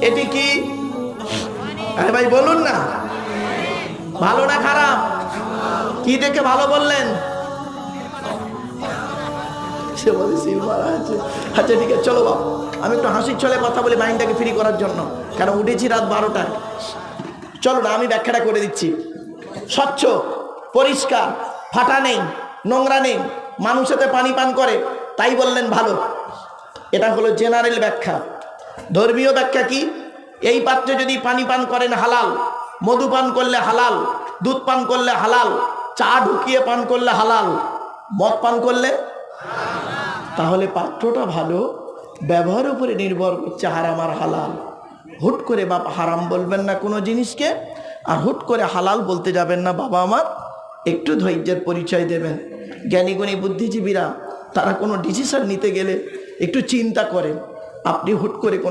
এটি কি? আরে ভাই বলুন না, ভালো না খারাপ? কি দেখে ভালো বললেন? সে বলে সিল মারা আছে। আচ্ছা ঠিক আছে, চলো বাবা, আমি একটু হাসির ছলে কথা বলি মাইন্ডটাকে ফ্রি করার জন্য, কারণ উঠেছি রাত 12টায়। চলো না, আমি ব্যাখ্যাটা করে দিচ্ছি। স্বচ্ছ, পরিষ্কার, ফাটা নেই, নোংরা নেই, মানুষ এতে পানি পান করে, তাই বললেন ভালো। এটা হলো জেনারেল ব্যাখ্যা। ধর্মীয় ব্যাখ্যা কি? এই পাত্রে যদি পানি পান করেন হালাল, মধু পান করলে হালাল, দুধ পান করলে হালাল, চা ঢুকিয়ে পান করলে হালাল, মদ পান করলে, তাহলে পাত্রটা ভালো, ব্যবহারের উপরে নির্ভর করছে হারাম আর হালাল। হুট করে বাবা হারাম বলবেন না কোনো জিনিসকে, আর হুট করে হালাল বলতে যাবেন না। বাবা আমার একটু ধৈর্যের পরিচয় দেবেন। জ্ঞানীগুণী বুদ্ধিজীবীরা তারা কোনো ডিসিশন নিতে গেলে একটু চিন্তা করেন। আপনি হুট করে